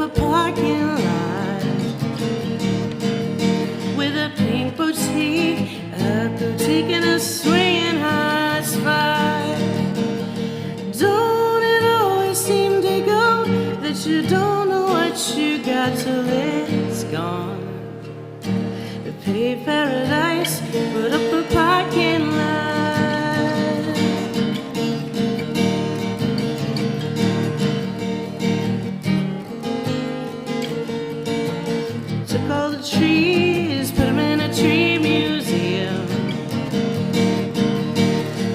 a parking lot with a pink boutique and a swinging hot spot. Don't it always seem to go that you don't know what you got till it's gone? To pay paradise, put up a parking lot. Took all the trees, put them in a tree museum,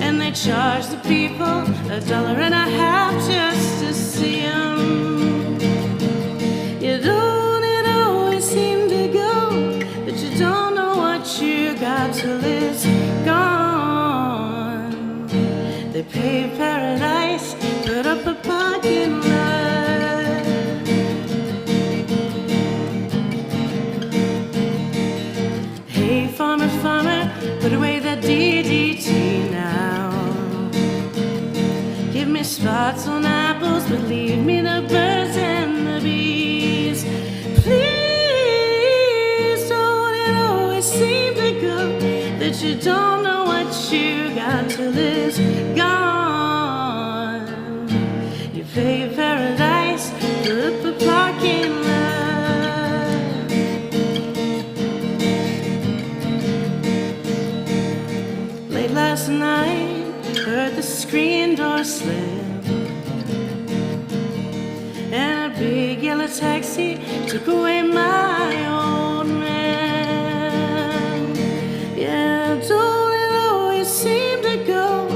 and they charged the people $1.50 just to see them. You don't it always seem to go that you don't know what you got till it's gone? They pay paradise, put up a parking lot. Hey farmer, farmer, put away that DDT now. Give me spots on apples, but leave me the birds and the bees. Please, don't it always seem to go that you don't know what you got till it's gone? You pay paradise, put up a parking lot. Late last night, heard the screen door slam, and a big yellow taxi took away my old man. Yeah, don't it always seem to go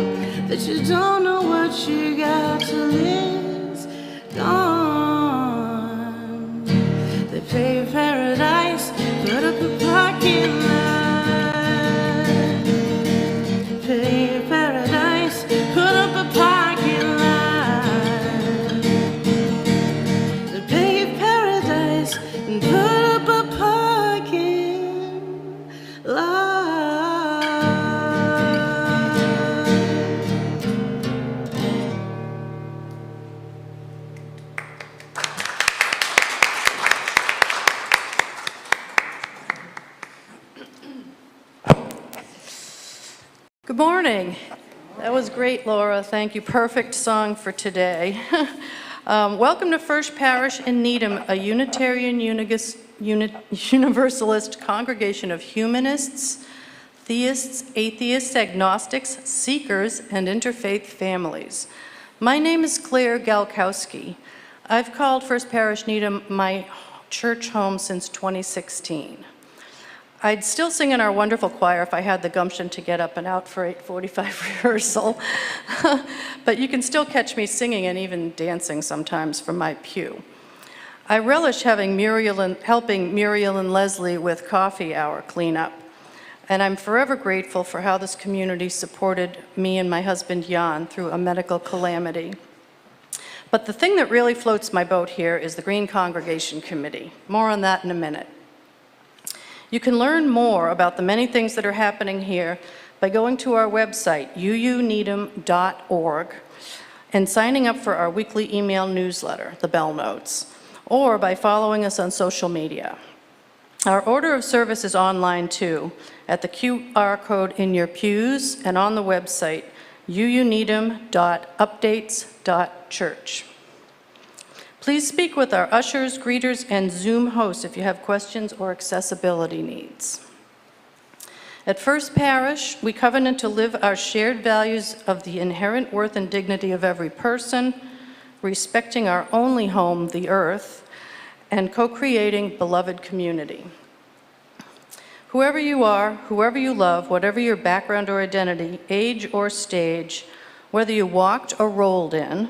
that you don't know what you got till it's gone? They pay paradise, put up a parking lot. Pay paradise, put up a parking lot. They pay paradise and put up a parking lot. Good morning. That was great, Laura. Thank you. Perfect song for today. Welcome to First Parish in Needham, a Unitarian Universalist congregation of humanists, theists, atheists, agnostics, seekers, and interfaith families. My name is Claire Galkowski. I've called First Parish Needham my church home since 2016. I'd still sing in our wonderful choir if I had the gumption to get up and out for 8:45 rehearsal. But you can still catch me singing and even dancing sometimes from my pew. I relish helping Muriel and Leslie with coffee hour cleanup. And I'm forever grateful for how this community supported me and my husband Jan through a medical calamity. But the thing that really floats my boat here is the Green Congregation Committee. More on that in a minute. You can learn more about the many things that are happening here by going to our website, uuneedham.org, and signing up for our weekly email newsletter, the Bell Notes, or by following us on social media. Our order of service is online too, at the QR code in your pews and on the website, uuneedham.updates.church. Please speak with our ushers, greeters, and Zoom hosts if you have questions or accessibility needs. At First Parish, we covenant to live our shared values of the inherent worth and dignity of every person, respecting our only home, the earth, and co-creating beloved community. Whoever you are, whoever you love, whatever your background or identity, age or stage, whether you walked or rolled in,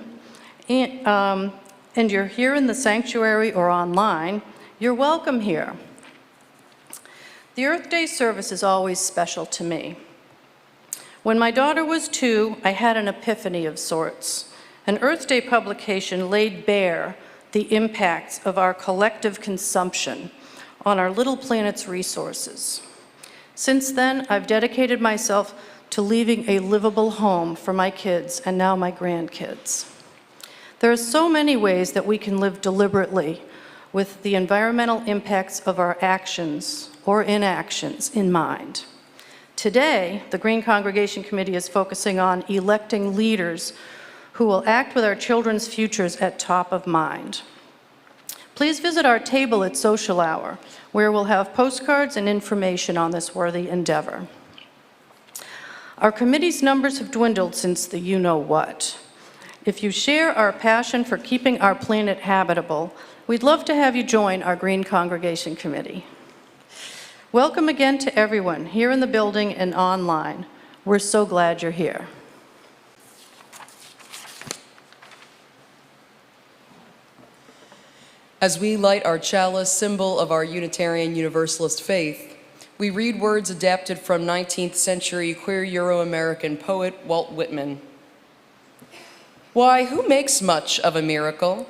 and you're here in the sanctuary or online, you're welcome here. The Earth Day service is always special to me. When my daughter was 2, I had an epiphany of sorts. An Earth Day publication laid bare the impacts of our collective consumption on our little planet's resources. Since then, I've dedicated myself to leaving a livable home for my kids and now my grandkids. There are so many ways that we can live deliberately with the environmental impacts of our actions or inactions in mind. Today, the Green Congregation Committee is focusing on electing leaders who will act with our children's futures at top of mind. Please visit our table at Social Hour, where we'll have postcards and information on this worthy endeavor. Our committee's numbers have dwindled since the you-know-what. If you share our passion for keeping our planet habitable, we'd love to have you join our Green Congregation Committee. Welcome again to everyone here in the building and online. We're so glad you're here. As we light our chalice, symbol of our Unitarian Universalist faith, we read words adapted from 19th century queer Euro-American poet Walt Whitman. Why, who makes much of a miracle?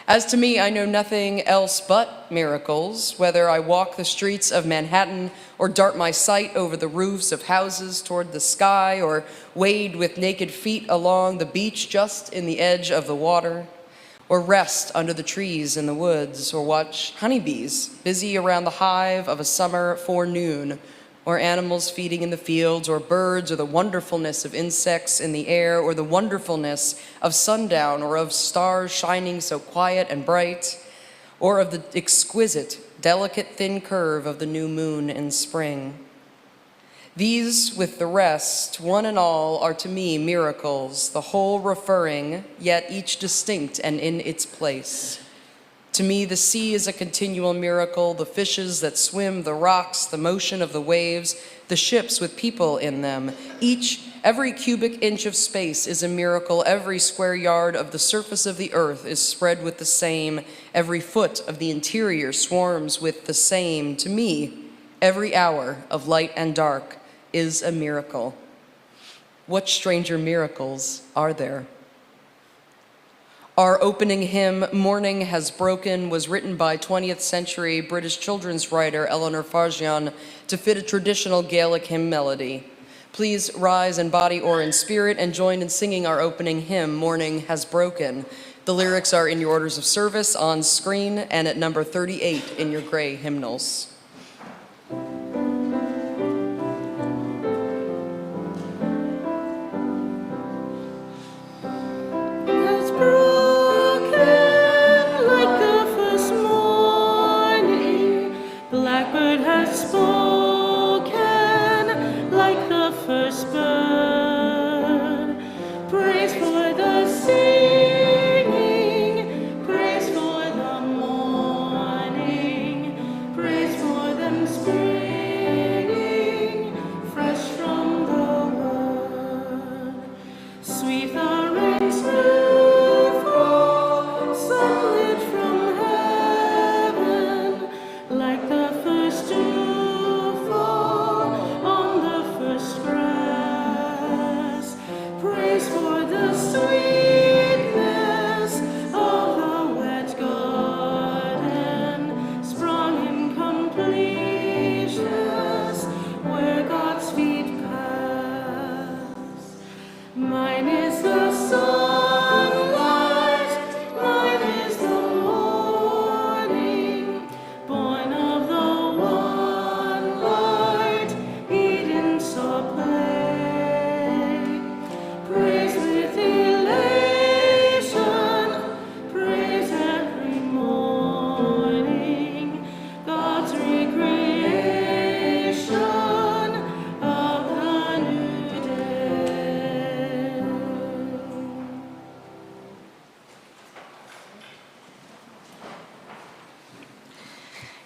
As to me, I know nothing else but miracles, whether I walk the streets of Manhattan or dart my sight over the roofs of houses toward the sky or wade with naked feet along the beach just in the edge of the water, or rest under the trees in the woods, or watch honeybees busy around the hive of a summer forenoon, or animals feeding in the fields, or birds, or the wonderfulness of insects in the air, or the wonderfulness of sundown, or of stars shining so quiet and bright, or of the exquisite, delicate, thin curve of the new moon in spring. These, with the rest, one and all, are to me miracles, the whole referring, yet each distinct and in its place. To me, the sea is a continual miracle, the fishes that swim, the rocks, the motion of the waves, the ships with people in them. Every cubic inch of space is a miracle, every square yard of the surface of the earth is spread with the same, every foot of the interior swarms with the same. To me, every hour of light and dark is a miracle. What stranger miracles are there? Our opening hymn, Morning Has Broken, was written by 20th century British children's writer Eleanor Farjeon to fit a traditional Gaelic hymn melody. Please rise in body or in spirit and join in singing our opening hymn, Morning Has Broken. The lyrics are in your orders of service on screen and at number 38 in your gray hymnals.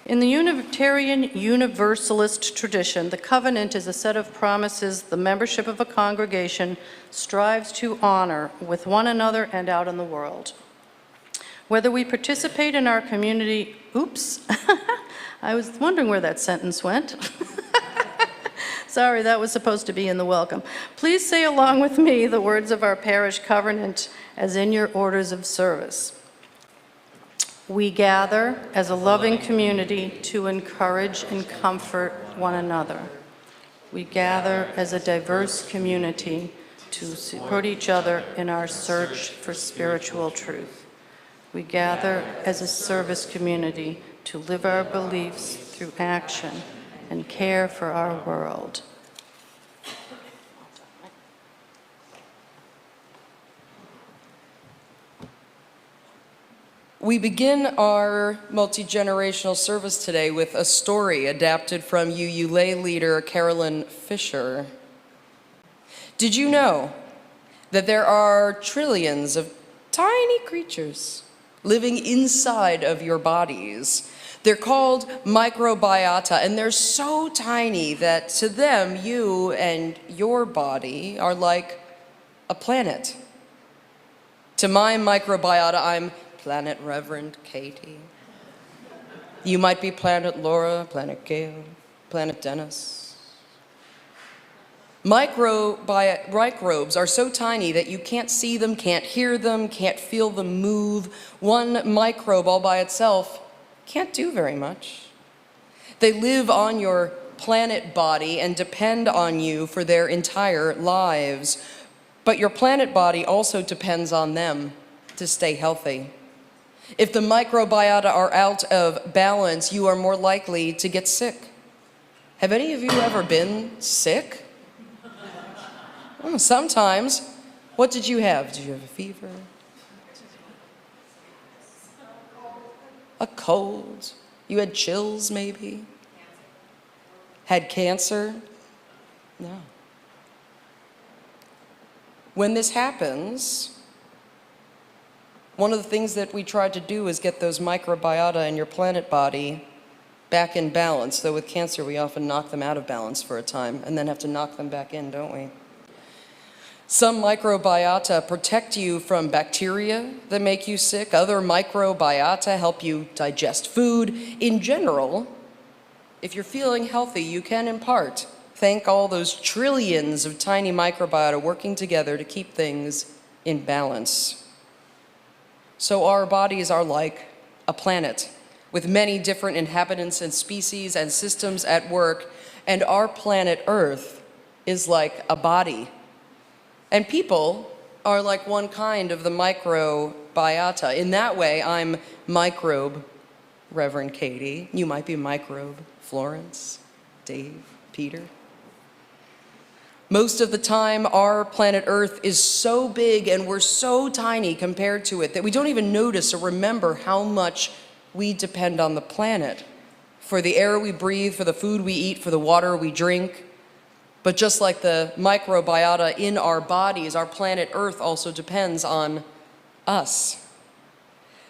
In the Unitarian Universalist tradition, the covenant is a set of promises the membership of a congregation strives to honor with one another and out in the world. Whether we participate in our community, I was wondering where that sentence went. Sorry, that was supposed to be in the welcome. Please say along with me the words of our parish covenant as in your orders of service. We gather as a loving community to encourage and comfort one another. We gather as a diverse community to support each other in our search for spiritual truth. We gather as a service community to live our beliefs through action and care for our world. We begin our multi-generational service today with a story adapted from UU lay leader Carolyn Fisher. Did you know that there are trillions of tiny creatures living inside of your bodies? They're called microbiota, and they're so tiny that to them, you and your body are like a planet. To my microbiota, I'm Planet Reverend Katie. You might be Planet Laura, Planet Gail, Planet Dennis. Microbes are so tiny that you can't see them, can't hear them, can't feel them move. One microbe all by itself can't do very much. They live on your planet body and depend on you for their entire lives. But your planet body also depends on them to stay healthy. If the microbiota are out of balance, you are more likely to get sick. Have any of you ever been sick? Well, sometimes. What did you have? Did you have a fever? A cold? You had chills, maybe? Had cancer? No. When this happens, one of the things that we try to do is get those microbiota in your planet body back in balance, though with cancer we often knock them out of balance for a time and then have to knock them back in, don't we? Some microbiota protect you from bacteria that make you sick. Other microbiota help you digest food. In general, if you're feeling healthy, you can in part thank all those trillions of tiny microbiota working together to keep things in balance. So our bodies are like a planet with many different inhabitants and species and systems at work, and our planet Earth is like a body. And people are like one kind of the microbiota. In that way, I'm microbe Reverend Katie. You might be microbe Florence, Dave, Peter. Most of the time, our planet Earth is so big and we're so tiny compared to it that we don't even notice or remember how much we depend on the planet for the air we breathe, for the food we eat, for the water we drink. But just like the microbiota in our bodies, our planet Earth also depends on us.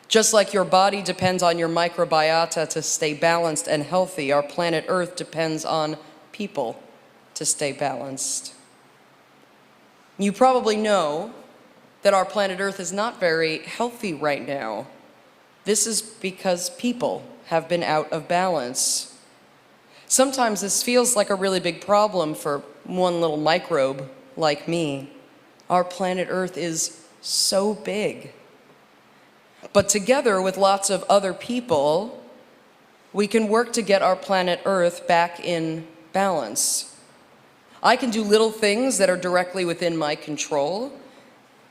Just like your body depends on your microbiota to stay balanced and healthy, our planet Earth depends on people to stay balanced. You probably know that our planet Earth is not very healthy right now. This is because people have been out of balance. Sometimes this feels like a really big problem for one little microbe like me. Our planet Earth is so big. But together with lots of other people, we can work to get our planet Earth back in balance. I can do little things that are directly within my control.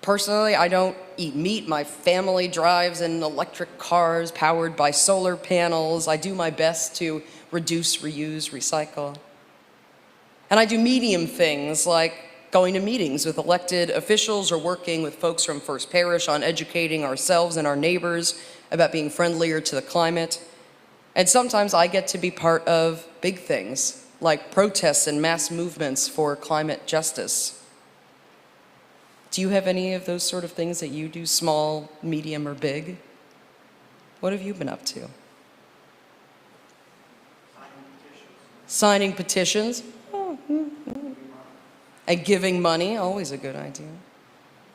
Personally, I don't eat meat. My family drives in electric cars powered by solar panels. I do my best to reduce, reuse, recycle. And I do medium things like going to meetings with elected officials or working with folks from First Parish on educating ourselves and our neighbors about being friendlier to the climate. And sometimes I get to be part of big things like protests and mass movements for climate justice. Do you have any of those sort of things that you do, small, medium, or big? What have you been up to? Signing petitions. Oh, and giving money, always a good idea.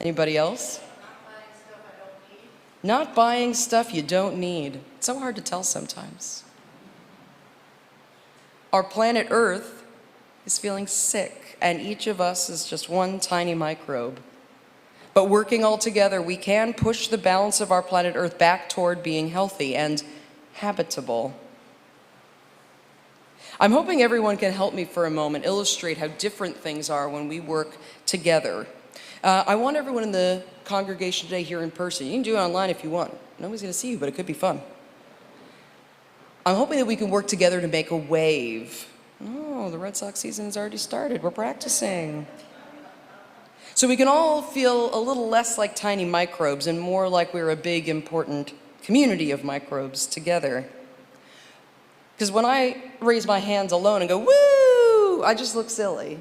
Anybody else? Not buying stuff you don't need. It's so hard to tell sometimes. Our planet Earth is feeling sick, and each of us is just one tiny microbe. But working all together, we can push the balance of our planet Earth back toward being healthy and habitable. I'm hoping everyone can help me for a moment illustrate how different things are when we work together. I want everyone in the congregation today here in person. You can do it online if you want. Nobody's going to see you, but it could be fun. I'm hoping that we can work together to make a wave. Oh, the Red Sox season has already started. We're practicing. So we can all feel a little less like tiny microbes and more like we're a big, important community of microbes together. Because when I raise my hands alone and go, woo, I just look silly.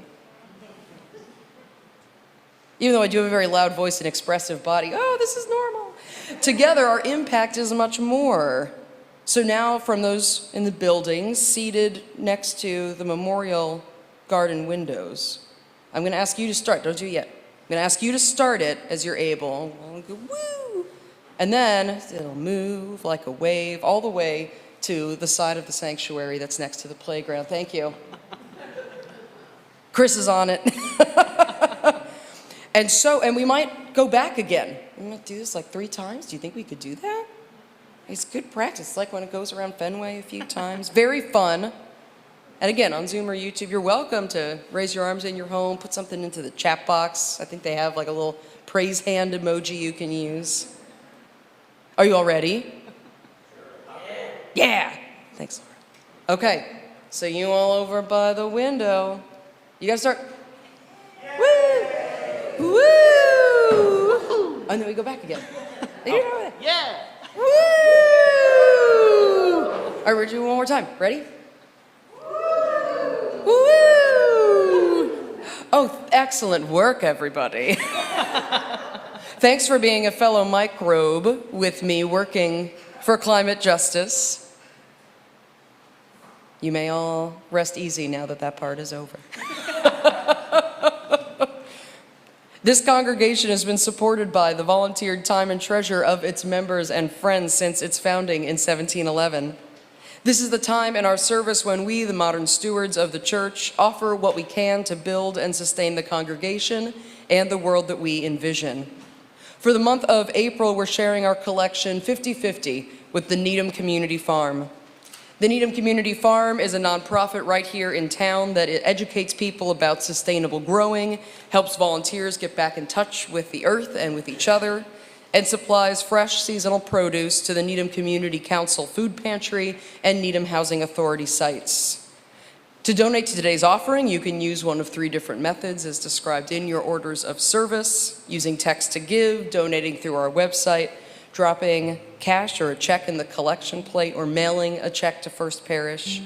Even though I do have a very loud voice and expressive body, oh, this is normal. Together, our impact is much more. So now, from those in the buildings, seated next to the memorial garden windows, I'm going to ask you to start. Don't do it yet. I'm going to ask you to start it as you're able. We'll go, woo! And then it'll move like a wave all the way to the side of the sanctuary that's next to the playground. Thank you. Chris is on it. And we might go back again. We might do this like 3 times. Do you think we could do that? It's good practice. It's like when it goes around Fenway a few times. Very fun. And again, on Zoom or YouTube, you're welcome to raise your arms in your home, put something into the chat box. I think they have like a little praise hand emoji you can use. Are you all ready? Yeah. Thanks, Laura. Okay, so you all over by the window. You gotta start. Woo! Woo! And then we go back again. Yeah. Woo! All right, we're doing one more time. Ready? Woo! Oh, excellent work, everybody. Thanks for being a fellow microbe with me working for climate justice. You may all rest easy now that that part is over. This congregation has been supported by the volunteered time and treasure of its members and friends since its founding in 1711. This is the time in our service when we, the modern stewards of the church, offer what we can to build and sustain the congregation and the world that we envision. For the month of April, we're sharing our collection 50-50 with the Needham Community Farm. The Needham Community Farm is a nonprofit right here in town that educates people about sustainable growing, helps volunteers get back in touch with the earth and with each other, and supplies fresh seasonal produce to the Needham Community Council Food Pantry and Needham Housing Authority sites. To donate to today's offering, you can use one of 3 different methods as described in your orders of service, using text to give, donating through our website, dropping cash or a check in the collection plate, or mailing a check to First Parish.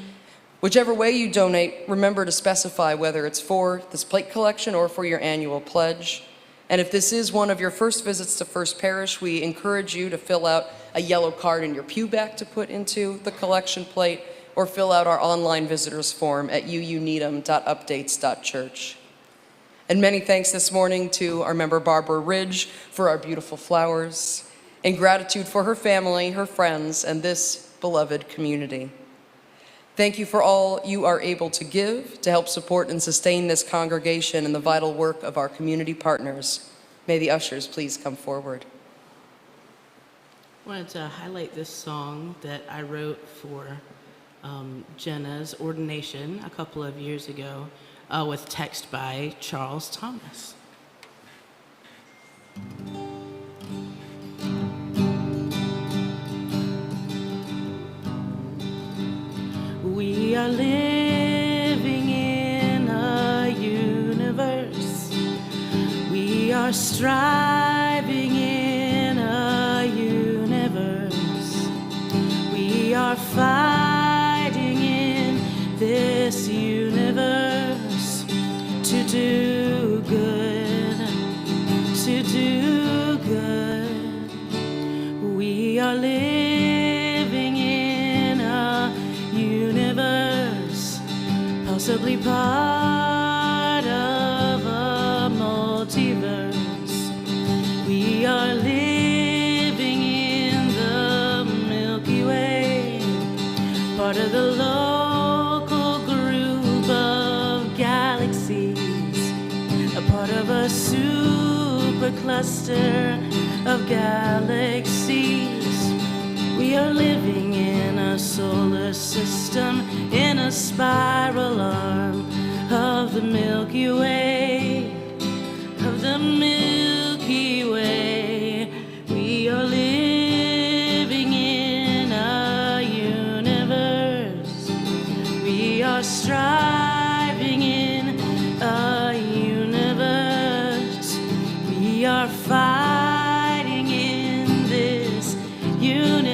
Whichever way you donate, remember to specify whether it's for this plate collection or for your annual pledge. And if this is one of your first visits to First Parish, we encourage you to fill out a yellow card in your pew back to put into the collection plate, or fill out our online visitors form at uuneedham.updates.church. And many thanks this morning to our member Barbara Ridge for our beautiful flowers, in gratitude for her family, her friends, and this beloved community. Thank you for all you are able to give to help support and sustain this congregation and the vital work of our community partners. May the ushers please come forward. I wanted to highlight this song that I wrote for Jenna's ordination a couple of years ago with text by Charles Thomas. We are living in a universe. We are striving in a universe. We are fighting in this universe to do good, to do good. We are living in a universe, possibly part of a multiverse. We are living in the Milky Way, part of the local group of galaxies, a part of a supercluster of galaxies. We are living in a solar system, in a spiral arm of the Milky Way, of the Milky Way. We are living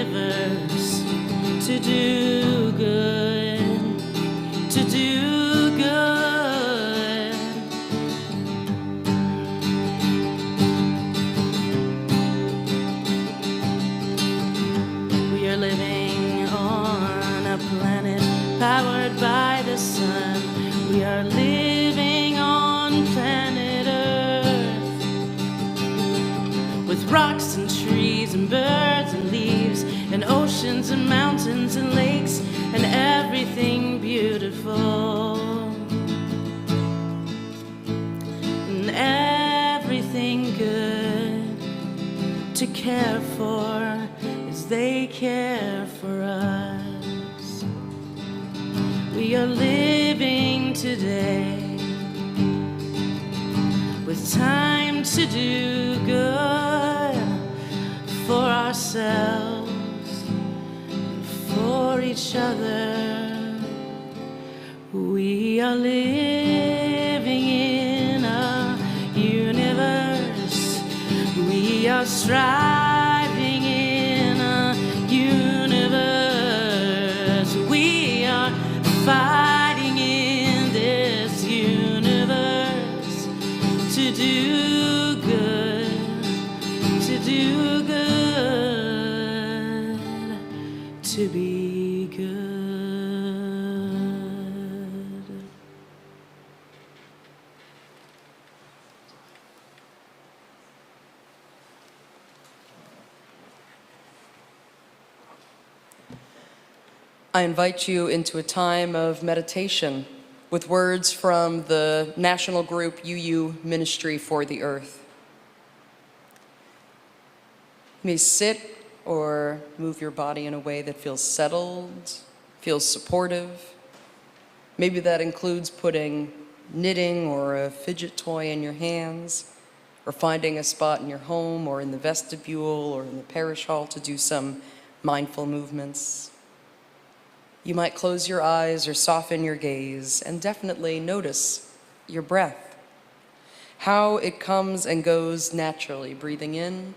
universe to do good, to do good. We are living on a planet powered by the sun. We are living on planet Earth with rocks and trees and birds and leaves and oceans and mountains and lakes and everything beautiful and everything good to care for as they care for us. We are living today with time to do good for ourselves, for each other. We are living in a universe. We are striving in a universe. We are fighting in this universe to do good, to do good, to be good. I invite you into a time of meditation with words from the national group UU Ministry for the Earth. You may sit or move your body in a way that feels settled, feels supportive. Maybe that includes putting knitting or a fidget toy in your hands, or finding a spot in your home or in the vestibule or in the parish hall to do some mindful movements. You might close your eyes or soften your gaze and definitely notice your breath, how it comes and goes naturally, breathing in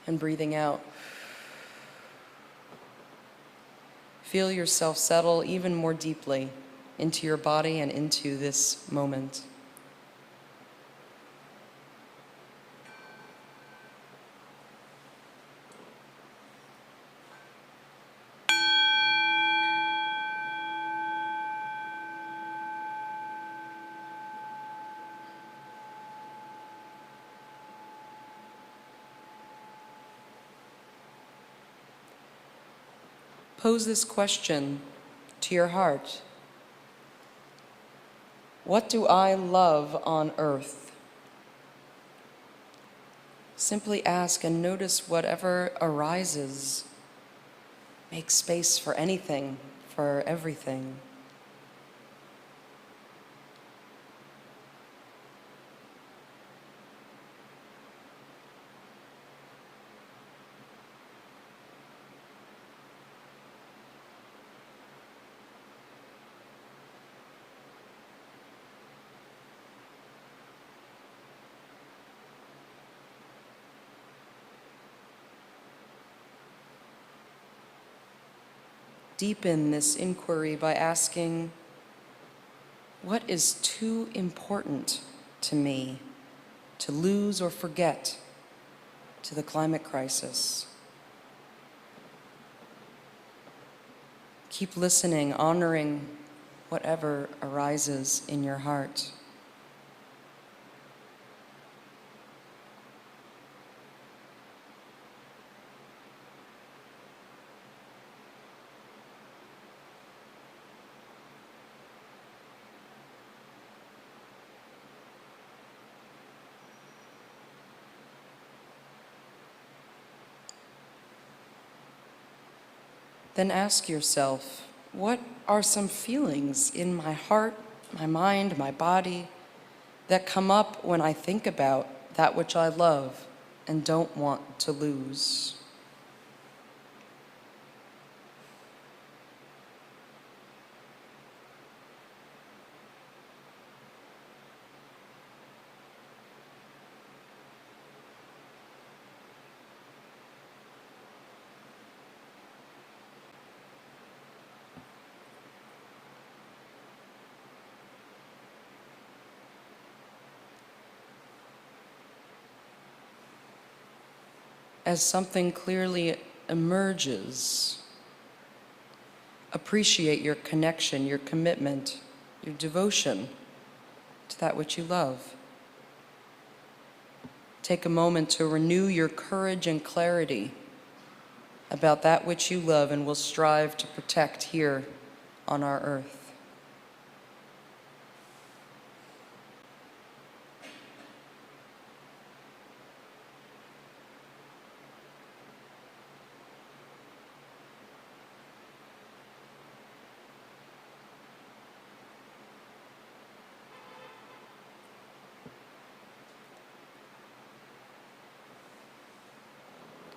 and breathing out. Feel yourself settle even more deeply into your body and into this moment. Pose this question to your heart. What do I love on earth? Simply ask and notice whatever arises. Make space for anything, for everything. Deepen this inquiry by asking, what is too important to me to lose or forget to the climate crisis? Keep listening, honoring whatever arises in your heart. Then ask yourself, what are some feelings in my heart, my mind, my body that come up when I think about that which I love and don't want to lose? as something clearly emerges. Appreciate your connection, your commitment, your devotion to that which you love. Take a moment to renew your courage and clarity about that which you love and will strive to protect here on our earth.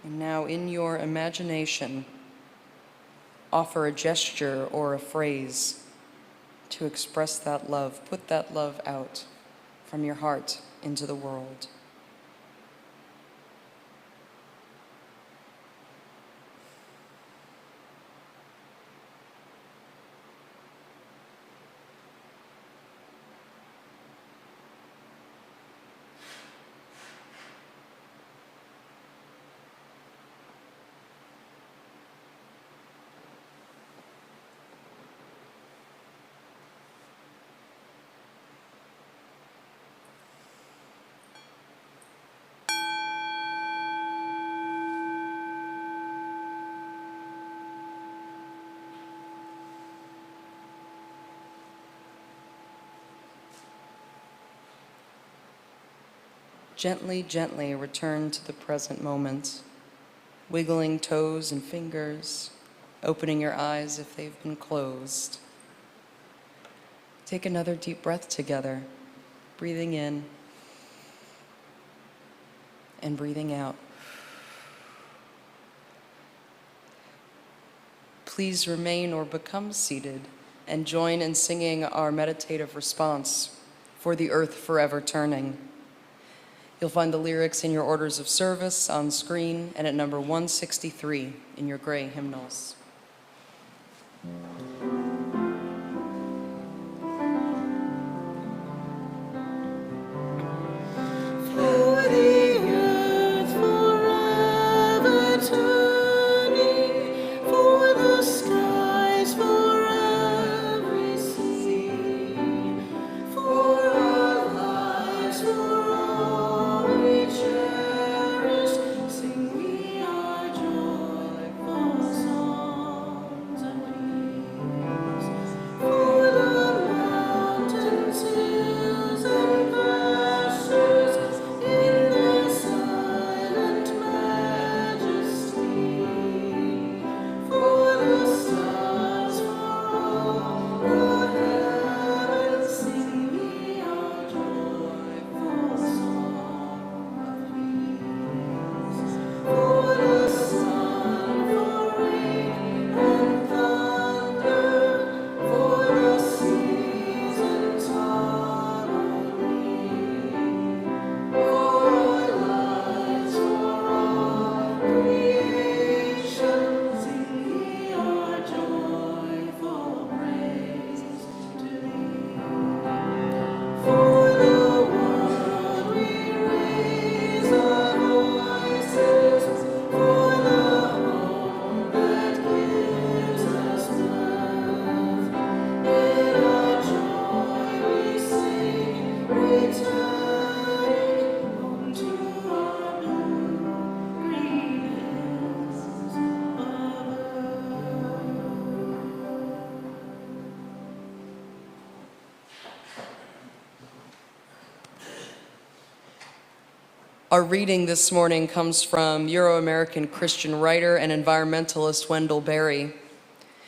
And now, in your imagination, offer a gesture or a phrase to express that love. Put that love out from your heart into the world. Gently, gently return to the present moment, wiggling toes and fingers, opening your eyes if they've been closed. Take another deep breath together, breathing in and breathing out. Please remain or become seated and join in singing our meditative response, For the Earth Forever Turning. You'll find the lyrics in your orders of service on screen and at number 163 in your gray hymnals. For the earth forever turning, for the skies for every sea, for our lives, for all we cherish, sing we our joyful songs of peace. For the mountains, hills, and pastures in their silent majesty, for the stars, for all the heavens, sing we our joyful song of peace. For the sun, for rain and thunder, for the seas and harmony, for our lives, for all creation, sing we our joyful praise to Thee. For the world we raise our voices, for the home that gives us birth. In our joy we sing, returning home to our new green hills of earth. Our reading this morning comes from Euro-American Christian writer and environmentalist Wendell Berry.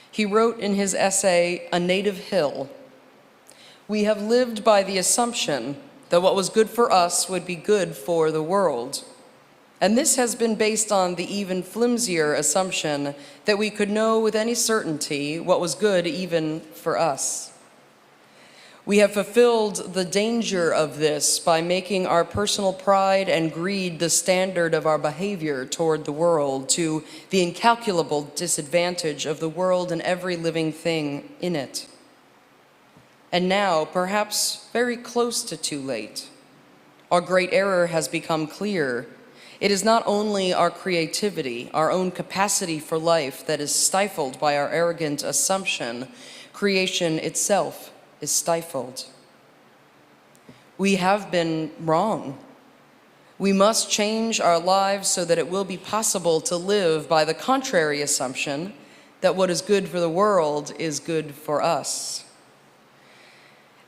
He wrote in his essay, A Native Hill, "We have lived by the assumption that what was good for us would be good for the world. And this has been based on the even flimsier assumption that we could know with any certainty what was good even for us. We have fulfilled the danger of this by making our personal pride and greed the standard of our behavior toward the world, to the incalculable disadvantage of the world and every living thing in it. And now, perhaps very close to too late, our great error has become clear. It is not only our creativity, our own capacity for life that is stifled by our arrogant assumption. Creation itself is stifled. We have been wrong. We must change our lives so that it will be possible to live by the contrary assumption that what is good for the world is good for us.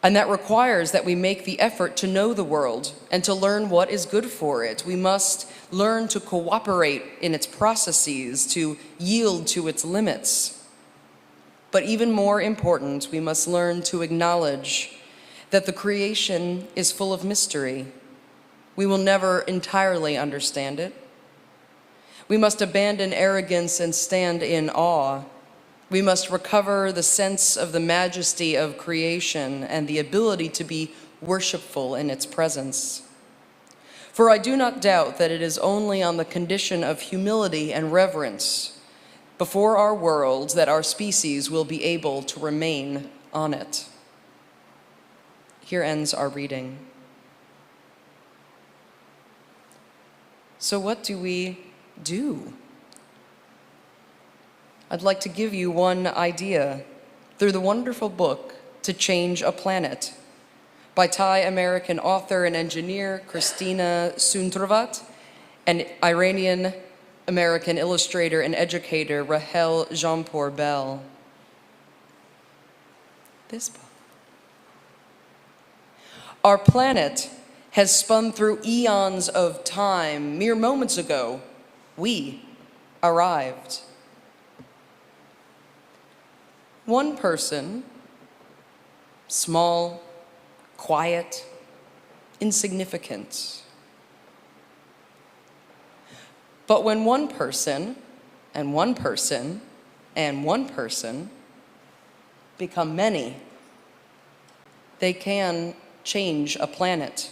And that requires that we make the effort to know the world and to learn what is good for it. We must learn to cooperate in its processes, to yield to its limits. But even more important, we must learn to acknowledge that the creation is full of mystery. We will never entirely understand it. We must abandon arrogance and stand in awe. We must recover the sense of the majesty of creation and the ability to be worshipful in its presence. For I do not doubt that it is only on the condition of humility and reverence before our world that our species will be able to remain on it. Here ends our reading. So what do we do? I'd like to give you one idea through the wonderful book, To Change a Planet, by Thai-American author and engineer Christina Suntravat and Iranian-American illustrator and educator Rahel Jampur Bell. This book. Our planet has spun through eons of time. Mere moments ago, we arrived. One person, small, quiet, insignificant. But when one person and one person and one person become many, they can change a planet.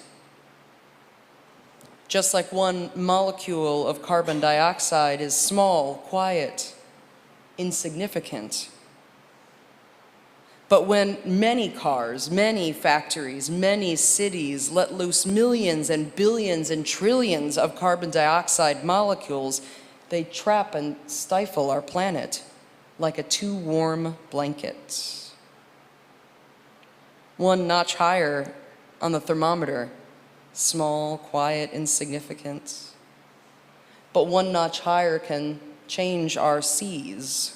Just like one molecule of carbon dioxide is small, quiet, insignificant. But when many cars, many factories, many cities let loose millions and billions and trillions of carbon dioxide molecules, they trap and stifle our planet like a too warm blanket. One notch higher on the thermometer, small, quiet, insignificant. But one notch higher can change our seas.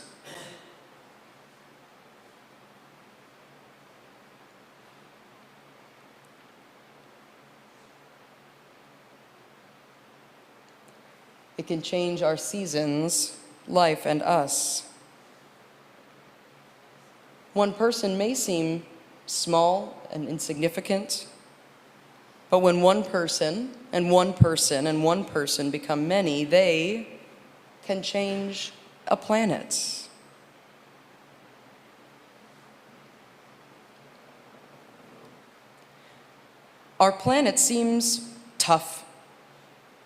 It can change our seasons, life, and us. One person may seem small and insignificant, but when one person and one person and one person become many, they can change a planet. Our planet seems tough,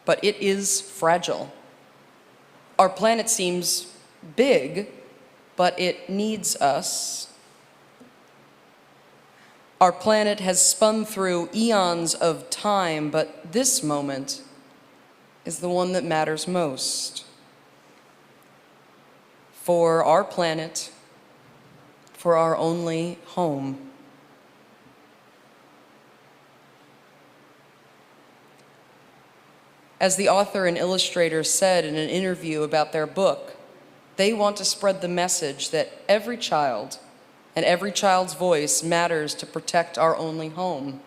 but it is fragile. Our planet seems big, but it needs us. Our planet has spun through eons of time, but this moment is the one that matters most. For our planet, for our only home. As the author and illustrator said in an interview about their book, they want to spread the message that every child and every child's voice matters to protect our only home,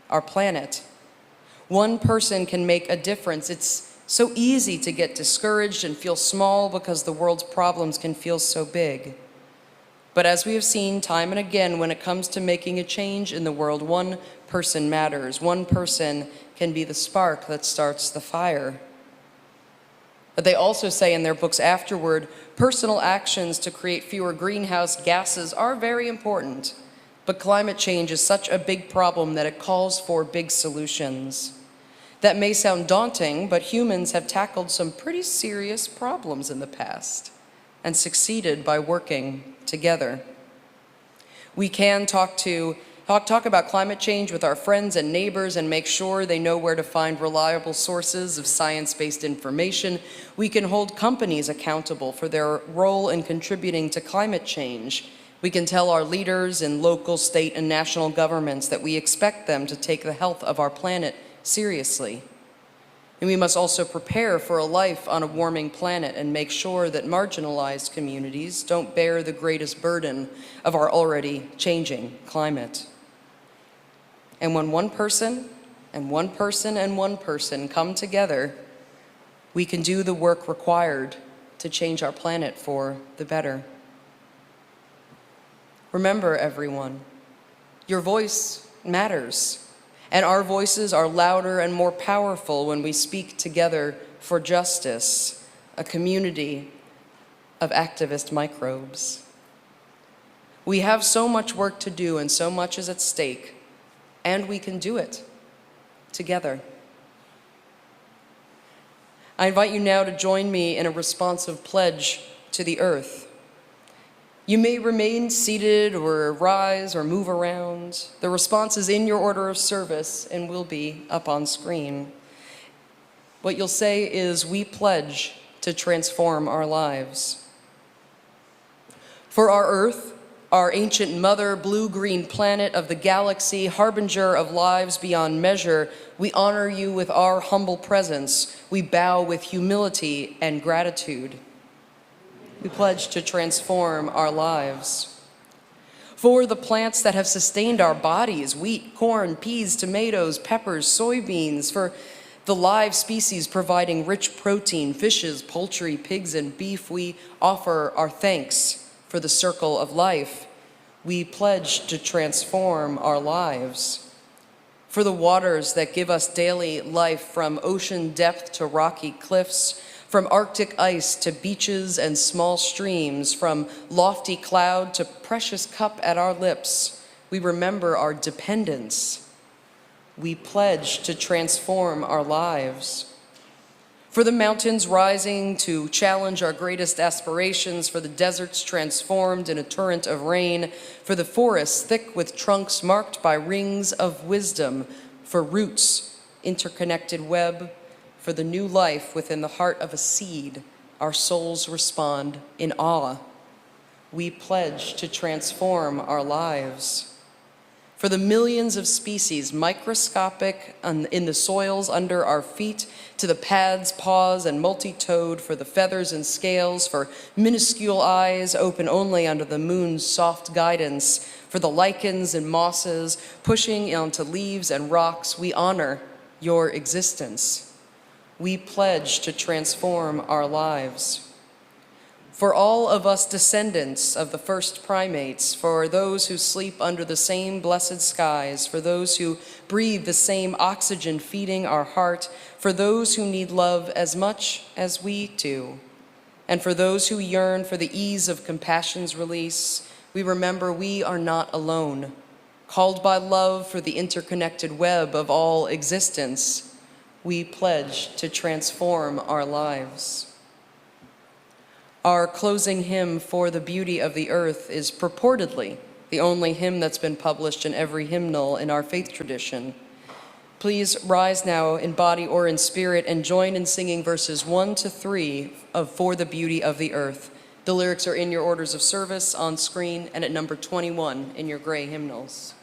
our planet. One person can make a difference. It's so easy to get discouraged and feel small because the world's problems can feel so big. But as we have seen time and again, when it comes to making a change in the world, one person matters. One person can be the spark that starts the fire. But they also say in their books afterward, personal actions to create fewer greenhouse gases are very important, but climate change is such a big problem that it calls for big solutions. That may sound daunting, but humans have tackled some pretty serious problems in the past and succeeded by working together. We can talk to talk about climate change with our friends and neighbors and make sure they know where to find reliable sources of science-based information. We can hold companies accountable for their role in contributing to climate change. We can tell our leaders in local, state, and national governments that we expect them to take the health of our planet seriously. And we must also prepare for a life on a warming planet and make sure that marginalized communities don't bear the greatest burden of our already changing climate. And when one person and one person and one person come together, we can do the work required to change our planet for the better. Remember, everyone, your voice matters, and our voices are louder and more powerful when we speak together for justice, a community of activist microbes. We have so much work to do and so much is at stake, and we can do it together. I invite you now to join me in a responsive pledge to the earth. You may remain seated or rise or move around. The response is in your order of service and will be up on screen. What you'll say is, "We pledge to transform our lives." For our earth, our ancient mother, blue-green planet of the galaxy, harbinger of lives beyond measure, we honor you with our humble presence. We bow with humility and gratitude. We pledge to transform our lives. For the plants that have sustained our bodies, wheat, corn, peas, tomatoes, peppers, soybeans, for the live species providing rich protein, fishes, poultry, pigs, and beef, we offer our thanks for the circle of life. We pledge to transform our lives. For the waters that give us daily life, from ocean depth to rocky cliffs, from Arctic ice to beaches and small streams, from lofty cloud to precious cup at our lips, we remember our dependence. We pledge to transform our lives. For the mountains rising to challenge our greatest aspirations, for the deserts transformed in a torrent of rain, for the forests thick with trunks marked by rings of wisdom, for roots, interconnected web, for the new life within the heart of a seed, our souls respond in awe. We pledge to transform our lives. For the millions of species, microscopic in the soils under our feet, to the pads, paws, and multi-toed, for the feathers and scales, for minuscule eyes open only under the moon's soft guidance, for the lichens and mosses pushing onto leaves and rocks, we honor your existence. We pledge to transform our lives. For all of us descendants of the first primates, for those who sleep under the same blessed skies, for those who breathe the same oxygen feeding our heart, for those who need love as much as we do, and for those who yearn for the ease of compassion's release, we remember we are not alone. Called by love for the interconnected web of all existence, we pledge to transform our lives. Our closing hymn, For the Beauty of the Earth, is purportedly the only hymn that's been published in every hymnal in our faith tradition. Please rise now in body or in spirit and join in singing verses 1 to 3 of For the Beauty of the Earth. The lyrics are in your orders of service on screen and at number 21 in your gray hymnals.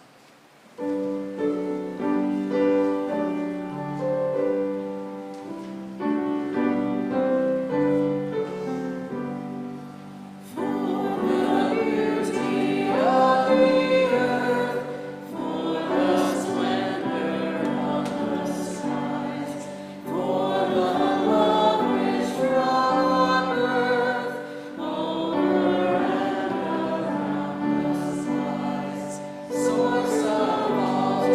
Source of all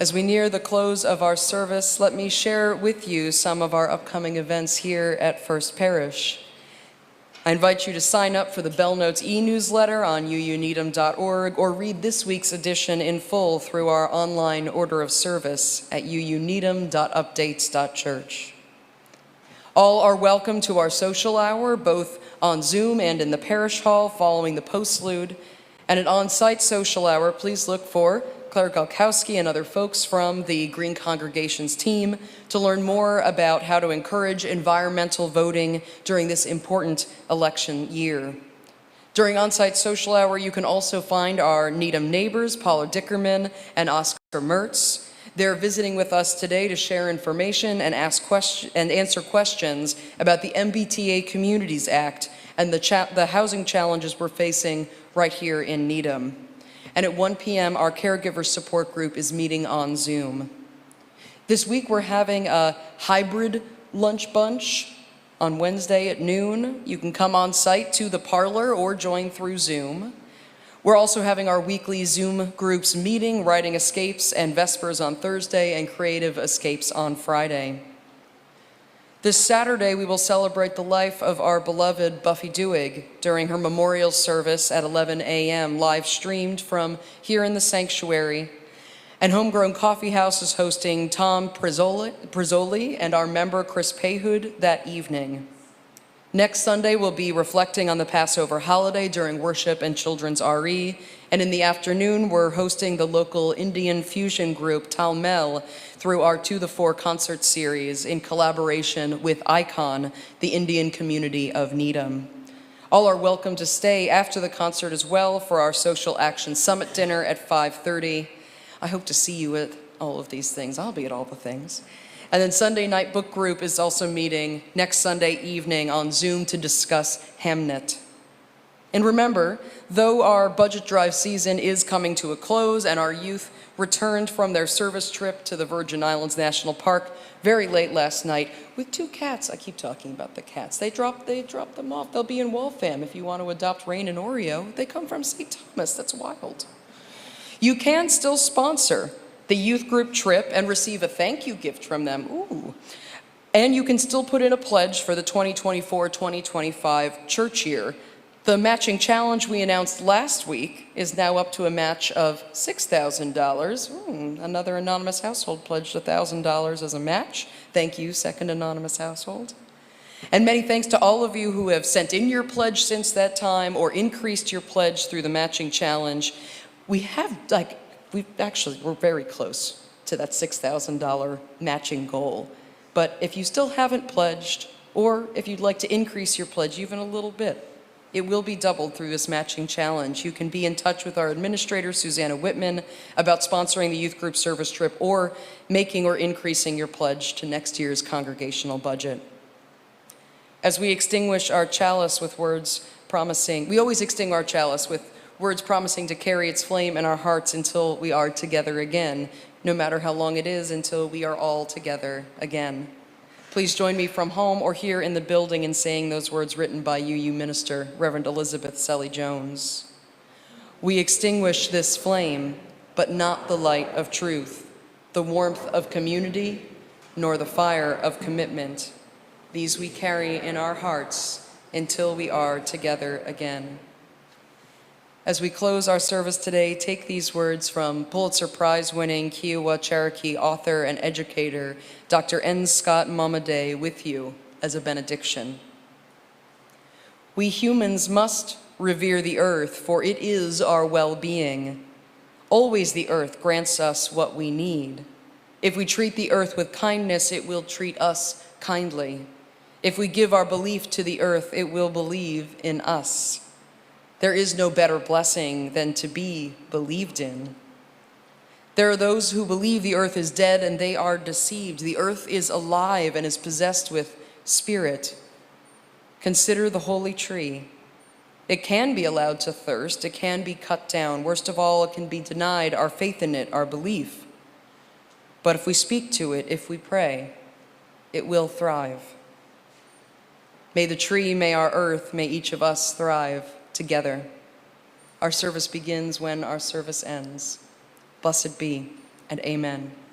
As we near the close of our service, let me share with you some of our upcoming events here at First Parish. I invite you to sign up for the Bell Notes e-newsletter on uuneedham.org or read this week's edition in full through our online order of service at uuneedham.updates.church. All are welcome to our social hour, both on Zoom and in the parish hall following the postlude. And an on-site social hour, please look for Claire Galkowski and other folks from the Green Congregations team to learn more about how to encourage environmental voting during this important election year. During on-site social hour, you can also find our Needham neighbors, Paula Dickerman and Oscar Mertz. They're visiting with us today to share information and answer questions about the MBTA Communities Act and the housing challenges we're facing right here in Needham. And at 1 p.m., our caregiver support group is meeting on Zoom. This week, we're having a hybrid lunch bunch on Wednesday at noon. You can come on site to the parlor or join through Zoom. We're also having our weekly Zoom groups meeting, Writing Escapes and Vespers on Thursday, and Creative Escapes on Friday. This Saturday, we will celebrate the life of our beloved Buffy Dewig during her memorial service at 11 a.m., live streamed from here in the sanctuary. And Homegrown Coffee House is hosting Tom Prizzoli and our member Chris Payhood that evening. Next Sunday, we'll be reflecting on the Passover holiday during worship and children's RE. And in the afternoon, we're hosting the local Indian fusion group Talmel through our To the Fore concert series in collaboration with ICON, the Indian community of Needham. All are welcome to stay after the concert as well for our Social Action Summit dinner at 5:30. I hope to see you at all of these things. I'll be at all the things. And then Sunday Night Book Group is also meeting next Sunday evening on Zoom to discuss Hamnet. And remember, though our budget drive season is coming to a close and our youth returned from their service trip to the Virgin Islands National Park very late last night with 2 cats. I keep talking about the cats. They dropped them off. They'll be in Waltham if you want to adopt Rain and Oreo. They come from St. Thomas. That's wild. You can still sponsor the youth group trip and receive a thank you gift from them. Ooh. And you can still put in a pledge for the 2024-2025 church year. The matching challenge we announced last week is now up to a match of $6,000. Another anonymous household pledged $1,000 as a match. Thank you, second anonymous household. And many thanks to all of you who have sent in your pledge since that time or increased your pledge through the matching challenge. We're very close to that $6,000 matching goal. But if you still haven't pledged, or if you'd like to increase your pledge even a little bit, it will be doubled through this matching challenge. You can be in touch with our administrator, Susanna Whitman, about sponsoring the youth group service trip or making or increasing your pledge to next year's congregational budget. As we extinguish our chalice with words promising, we always extinguish our chalice with words promising to carry its flame in our hearts until we are together again, no matter how long it is, until we are all together again. Please join me from home or here in the building in saying those words written by UU minister, Reverend Elizabeth Selly Jones. We extinguish this flame, but not the light of truth, the warmth of community, nor the fire of commitment. These we carry in our hearts until we are together again. As we close our service today, take these words from Pulitzer Prize-winning Kiowa Cherokee author and educator, Dr. N. Scott Momaday, with you as a benediction. We humans must revere the earth, for it is our well-being. Always the earth grants us what we need. If we treat the earth with kindness, it will treat us kindly. If we give our belief to the earth, it will believe in us. There is no better blessing than to be believed in. There are those who believe the earth is dead and they are deceived. The earth is alive and is possessed with spirit. Consider the holy tree. It can be allowed to thirst. It can be cut down. Worst of all, it can be denied our faith in it, our belief. But if we speak to it, if we pray, it will thrive. May the tree, may our earth, may each of us thrive together. Our service begins when our service ends. Blessed be. and amen.